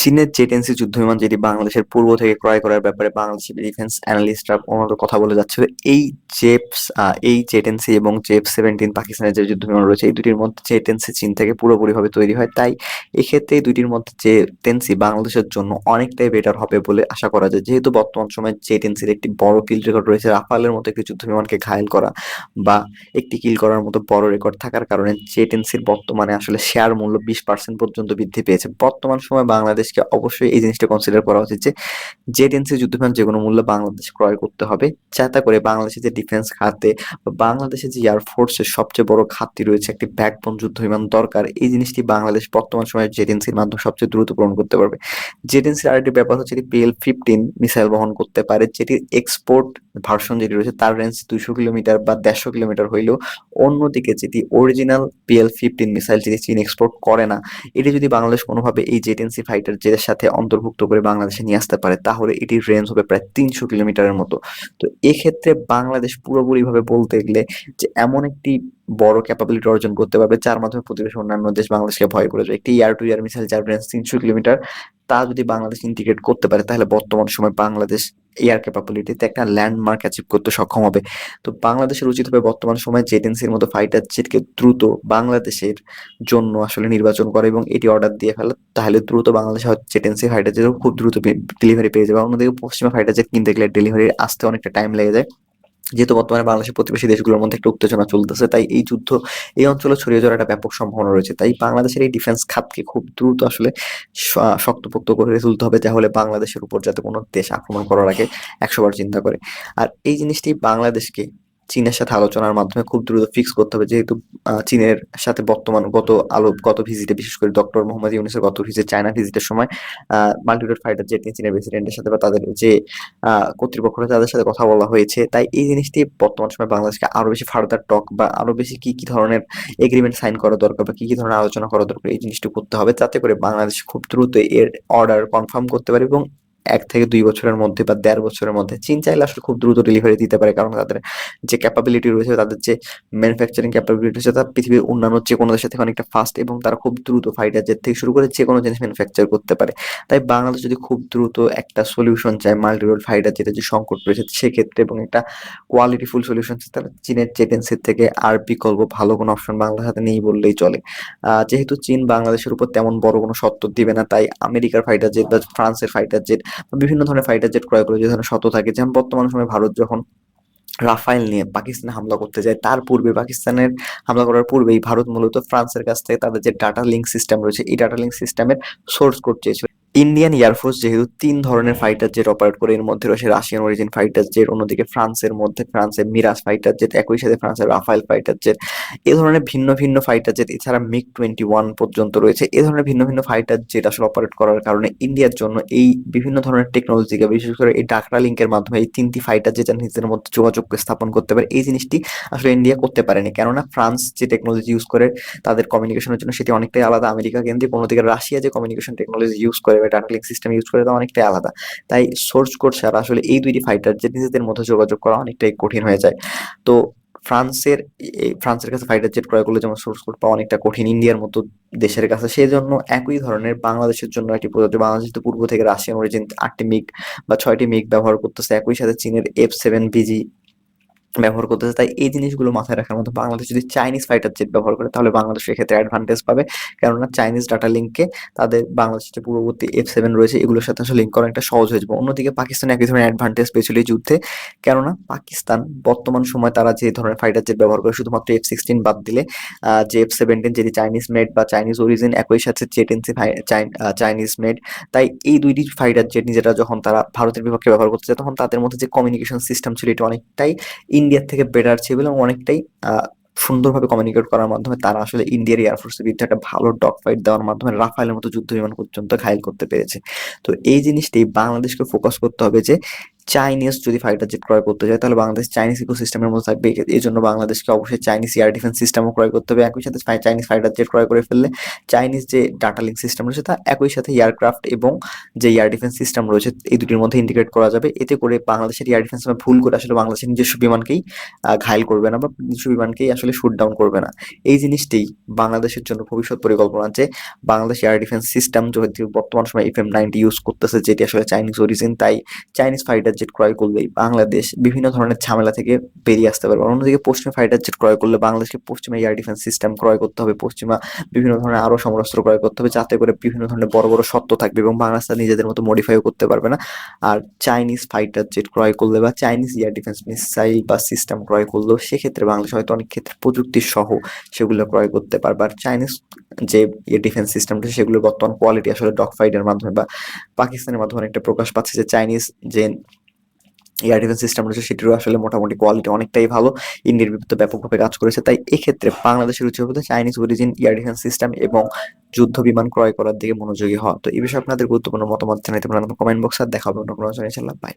চীনের জেট-এনসি যুদ্ধবিমান যেটি বাংলাদেশের পূর্ব থেকে ক্রয় করার ব্যাপারে বাংলাদেশের ডিফেন্স অ্যানালিস্টরা অনবরত কথা বলে যাচ্ছে। এই এই জেট-এনসি এবং জেফ-17 পাকিস্তানের যে যুদ্ধবিমান রয়েছে, এই দুটির মধ্যে জেট-এনসি চীন থেকে পুরোপুরিভাবে তৈরি হয়। তাই এক্ষেত্রে এই দুটির মধ্যে জেট-এনসি বাংলাদেশের জন্য অনেকটাই বেটার হবে বলে আশা করা যায়। যেহেতু বর্তমান সময়ে জেট-এনসির একটি বড় কিল রেকর্ড রয়েছে, রাফালের মতো একটি যুদ্ধবিমানকে ঘায়েল করা বা একটি কিল করার মতো বড় রেকর্ড থাকার কারণে জেট-এনসির বর্তমানে আসলে শেয়ার মূল্য 20% পর্যন্ত বৃদ্ধি পেয়েছে। বর্তমান সময়ে বাংলাদেশকে অবশ্যই এই জিনিসটা কনসিডার করা উচিত যে জেট-এনসি যুদ্ধবিমান যেকোনো মূল্যে বাংলাদেশ ক্রয় করতে হবে, যাতে করে বাংলাদেশের যে ডিফেন্স খাতে বা বাংলাদেশের যে এয়ারফোর্সের সবচেয়ে বড় ঘাটতি রয়েছে, একটি ব্যাকবোন যুদ্ধবিমান দরকার। এই জিনিসটি বাংলাদেশ বর্তমান সময়ে জেট-এনসির মাধ্যমে সবচেয়ে দ্রুত পূরণ করতে পারবে। জেট-এনসির আরেকটি ব্যাপার হচ্ছে এটি PL-15 মিসাইল বহন করতে পারে, যেটির এক্সপোর্ট ভার্সন যেটি রয়েছে তার রেঞ্জ 200 কিলোমিটার বা 150 কিলোমিটার হইলেও অন্যদিকে যেটি অরিজিনাল PL-15 মিসাইল যেটি চীন এক্সপোর্ট করে না, এটি যদি বাংলাদেশ কোনোভাবে এই জেট-এনসি ফাইটার জেটের সাথে অন্তর্ভুক্ত করে বাংলাদেশে নিয়ে আসতে পারে, তাহলে এটির রেঞ্জ হবে প্রায় 300 কিলোমিটারের মতো। তো এক্ষেত্রে বাংলাদেশ পুরোপুরিভাবে বলতে গেলে যে এমন একটি বড় ক্যাপাবিলিটি অর্জন করতে পারবে, যার মাধ্যমে প্রতিবেশী অন্যান্য দেশ বাংলাদেশকে ভয় করে যায়। একটি এয়ার টু এয়ার মিসাইল যার রেঞ্জ 300 কিলোমিটার, তা যদি বাংলাদেশ ইন্টিগ্রেট করতে পারে, তাহলে বর্তমান সময় বাংলাদেশ এয়ার ক্যাপাবিলিটিতে একটা ল্যান্ডমার্ক অ্যাচিভ করতে সক্ষম হবে। তো বাংলাদেশের উচিত হবে বর্তমান সময়ে জেট-এনসির মতো ফাইটার জেটকে দ্রুত বাংলাদেশের জন্য আসলে নির্বাচন করে এবং এটি অর্ডার দিয়ে ফেলে। তাহলে দ্রুত বাংলাদেশে হয়তো জেট-এনসি ফাইটার জেটও খুব দ্রুত ডেলিভারি পেয়ে যাবে। অন্যদিকে পশ্চিমা ফাইটার জেট কিনতে গেলে ডেলিভারি আসতে অনেকটা টাইম লেগে যায়। যেহেতু বর্তমানে বাংলাদেশের প্রতিবেশী দেশগুলোর মধ্যে একটা উত্তেজনা চলতেছে, তাই এই যুদ্ধ এই অঞ্চলে ছড়িয়ে যাওয়ার একটা ব্যাপক সম্ভাবনা রয়েছে। তাই বাংলাদেশের এই ডিফেন্স খাতকে খুব দ্রুত আসলে শক্তপোক্ত করে তুলতে হবে, তাহলে বাংলাদেশের উপর যাতে কোনো দেশ আক্রমণ করার আগে 100 বার চিন্তা করে। আর এই জিনিসটি বাংলাদেশকে চীনের সাথে আলোচনার মাধ্যমে খুব দ্রুত ফিক্স করতে হবে। যেহেতু চীনের সাথে বর্তমান গত ভিজিটে, বিশেষ করে ডক্টর মোহাম্মদ ইউনূসের গত চায়না ভিজিটের সময় মাল্টিরোড ফাইটার জেট নিয়ে চীনের প্রেসিডেন্টের সাথে বা তাদের যে কর্তৃপক্ষ রয়েছে তাদের সাথে কথা বলা হয়েছে। তাই এই জিনিসটি বর্তমান সময়ে বাংলাদেশকে আরো বেশি ফার্দার টক বা আরো বেশি কি কি ধরনের এগ্রিমেন্ট সাইন করা দরকার বা কি কি ধরনের আলোচনা করা দরকার, এই জিনিসটি করতে হবে, যাতে করে বাংলাদেশ খুব দ্রুত এর অর্ডার কনফার্ম করতে পারে এবং 1 থেকে 2 বছরের মধ্যে বা 1.5 বছরের মধ্যে চীন চাইলে আসলে খুব দ্রুত ডেলিভারি দিতে পারে, কারণ তাদের যে ক্যাপাবিলিটি রয়েছে, তাদের যে ম্যানুফ্যাকচারিং ক্যাপাবিলিটি রয়েছে, তা পৃথিবীর অন্যান্য যে কোনো দেশের থেকে অনেকটা ফাস্ট এবং তারা খুব দ্রুত ফাইটার জেট থেকে শুরু করে যে কোনো জিনিস ম্যানুফ্যাকচার করতে পারে। তাই বাংলাদেশ যদি খুব দ্রুত একটা সলিউশন চায় মাল্টি রোল ফাইটার যেটা যে সংকট রয়েছে সেক্ষেত্রে, এবং একটা কোয়ালিটিফুল সলিউশন চায়, তাহলে চীনের জেট-এনসির থেকে আর বিকল্প ভালো কোনো অপশন বাংলার হাতে নেই বললেই চলে। যেহেতু চীন বাংলাদেশের উপর তেমন বড় কোনো শর্ত দিবে না, তাই আমেরিকার ফাইটার জেট বা ফ্রান্সের ফাইটার জেট বা বিভিন্ন ধরনের ফাইটার জেট ক্রয় করে যে ধরনের শর্ত থাকে, যেমন বর্তমান সময়ে ভারত যখন রাফায়েল নিয়ে পাকিস্তানে হামলা করতে যায়, তার পূর্বে পাকিস্তানের হামলা করার পূর্বেই ভারত মূলত ফ্রান্সের কাছ থেকে তাদের যে ডাটা লিঙ্ক সিস্টেম রয়েছে, এই ডাটা লিঙ্ক সিস্টেমের সোর্স কোড চেয়েছিল। ইন্ডিয়ান এয়ারফোর্স যেহেতু 3 ধরনের ফাইটার জেট অপারেট করে, এর মধ্যে রয়েছে রাশিয়ান অরিজিন ফাইটার জেট, অন্যদিকে ফ্রান্সের মিরাজ ফাইটার জেট, একই সাথে ফ্রান্সের রাফায়েল ফাইটার জেট, এ ধরনের ভিন্ন ভিন্ন ফাইটার জেট, এছাড়া MiG-21 পর্যন্ত রয়েছে। এ ধরনের ভিন্ন ভিন্ন ফাইটার জেট আসলে অপারেট করার কারণে ইন্ডিয়ার জন্য এই বিভিন্ন ধরনের টেকনোলজিকে, বিশেষ করে এই ডাটা লিঙ্কের মাধ্যমে এই 3টি ফাইটার জেট নিজেদের মধ্যে যোগাযোগ স্থাপন করতে পারে, এই জিনিসটি আসলে ইন্ডিয়া করতে পারেনি। কেননা ফ্রান্স যে টেকনোলজি ইউজ করে তাদের কমিউনিকেশনের জন্য, সেটি অনেকটাই আলাদা আমেরিকা কেন্দ্রিক, অন্যদিকে রাশিয়া যে কমিউনিকেশন টেকনোলজি ইউজ করে বা ডাটা লিঙ্ক সিস্টেম ইউজ করে তা অনেকটাই আলাদা। তাই সোর্স কোড ছাড়া আসলে এই দুইটি ফাইটার জেট নিজেদের মধ্যে যোগাযোগ করা অনেকটাই কঠিন হয়ে যায়। তো ফ্রান্সের কাছে ফাইটার জেট ক্রয় করলে যেমন সোর্স কোড পাওয়া অনেকটা কঠিন ইন্ডিয়ার মতো দেশের কাছে, সেই জন্য একই ধরনের বাংলাদেশের জন্য একটি প্রযোজ্য। বাংলাদেশ তো পূর্ব থেকে রাশিয়ান অরিজিন 8টি মিগ বা 6টি মিগ ব্যবহার করতেছে, একই সাথে চীনের F-7BG ব্যবহার করতেছে। তাই এই জিনিসগুলো মাথায় রাখার মতো, বাংলাদেশ যদি চাইনিজ ফাইটার জেট ব্যবহার করে তাহলে বাংলাদেশ এক্ষেত্রে অ্যাডভান্টেজ পাবে, কেননা চাইনিজ ডাটা লিঙ্ককে তাদের বাংলাদেশের যে পূর্ববর্তী F-7 রয়েছে এগুলোর সাথে আসলে লিঙ্ক করা একটা সহজ হয়ে যাবে। অন্যদিকে পাকিস্তান একই ধরনের অ্যাডভান্টেজ পেয়েছিল এই যুদ্ধে, কেননা পাকিস্তান বর্তমান সময় তারা যে ধরনের ফাইটার জেট ব্যবহার করে, শুধুমাত্র F-16 বাদ দিলে যে F-17 যেটি চাইনিজ মেড বা চাইনিজ অরিজিন, একই সাথে জেট-এনসি চাইনিজ মেড। তাই এই দুইটি ফাইটার জেট নিজেরা যখন তারা ভারতের বিপক্ষে ব্যবহার করতে চায়, তখন তাদের মধ্যে যে কমিউনিকেশন সিস্টেম ছিল এটি অনেকটাই ইন্ডিয়ার থেকে বেটার ছিল এবং অনেকটাই সুন্দরভাবে কমিউনিকেট করার মাধ্যমে তারা আসলে ইন্ডিয়ার এয়ারফোর্সের বিরুদ্ধে একটা ভালো ডগ ফাইট দেওয়ার মাধ্যমে রাফায়েলের মতো যুদ্ধ বিমান পর্যন্ত ঘায়েল করতে পেরেছে। তো এই জিনিসটি বাংলাদেশকে ফোকাস করতে হবে যে চাইনিজ যদি ফাইটার জেট ক্রয় করতে যায় তাহলে বাংলাদেশ চাইনিজ ইকোসিস্টেমের মধ্যে থাকবে। এই জন্য বাংলাদেশকে অবশ্যই চাইনিজ এয়ার ডিফেন্স সিস্টেমও ক্রয় করতে হবে। একই সাথে চাইনিজ ফাইটার জেট ক্রয় করে ফেললে চাইনিজ যে ডাটা লিঙ্ক সিস্টেম রয়েছে তা একই সাথে এয়ারক্রাফট এবং যে এয়ার ডিফেন্স সিস্টেম রয়েছে এই দুটির মধ্যে ইন্টিগ্রেট করা যাবে। এতে করে বাংলাদেশের এয়ার ডিফেন্স ভুল করে আসলে বাংলাদেশের নিজস্ব বিমানকেই ঘায়েল করবে না বা নিজস্ব বিমানকেই আসলে শুট ডাউন করবে না। এই জিনিসটি বাংলাদেশের জন্য ভবিষ্যৎ পরিকল্পনা যে বাংলাদেশ এয়ার ডিফেন্স সিস্টেম যেহেতু বর্তমান সময় FM-90 ইউজ করতেছে যেটি আসলে চাইনিজ অরিজিন, তাই চাইনিজ ফাইটার জেট ক্রয় করলেই বাংলাদেশ বিভিন্ন ধরনের ঝামেলা থেকে বেরিয়ে আসতে পারবে। অন্যদিকে পশ্চিমা ফাইটার জেট ক্রয় করলে বাংলাদেশকে পশ্চিমা এয়ার ডিফেন্স সিস্টেম ক্রয় করতে হবে, পশ্চিমা বিভিন্ন ধরনের আরো সমরাস্ত্র ক্রয় করতে হবে যাতে করে বিভিন্ন ধরনের বড় বড় শর্ত থাকবে এবং বাংলাদেশ তার নিজেদের মতো মডিফাইও করতে পারবে না। আর চাইনিজ ফাইটার জেট ক্রয় করলে বা চাইনিজ এয়ার ডিফেন্স মিসাইল বা সিস্টেম ক্রয় করলেও সেক্ষেত্রে বাংলাদেশ হয়তো অনেক ক্ষেত্রে প্রযুক্তি সহ সেগুলো ক্রয় করতে পারবে। আর চাইনিজ যে ডিফেন্স সিস্টেমটা সেগুলোর বর্তমান কোয়ালিটি আসলে ডগ ফাইটের মাধ্যমে বা পাকিস্তানের মাধ্যমে অনেকটা প্রকাশ পাচ্ছে যে চাইনিজ যে এয়ার ডিফেন্স সিস্টেম রয়েছে সেটিরও আসলে মোটামুটি কোয়ালিটি অনেকটাই ভালো, ইন্ডিয়ার বিরুদ্ধে ব্যাপকভাবে কাজ করেছে। তাই এক্ষেত্রে বাংলাদেশের উচিত হবে Chinese origin air defence system এবং যুদ্ধ বিমান ক্রয় করার দিকে মনোযোগী হওয়া। তো এই বিষয়ে আপনাদের গুরুত্বপূর্ণ মতামত জানাতে পারেন কমেন্ট বক্সে। আর দেখা হবে অন্য কোনো আলোচনায়। ইনশাআল্লাহ, বাই।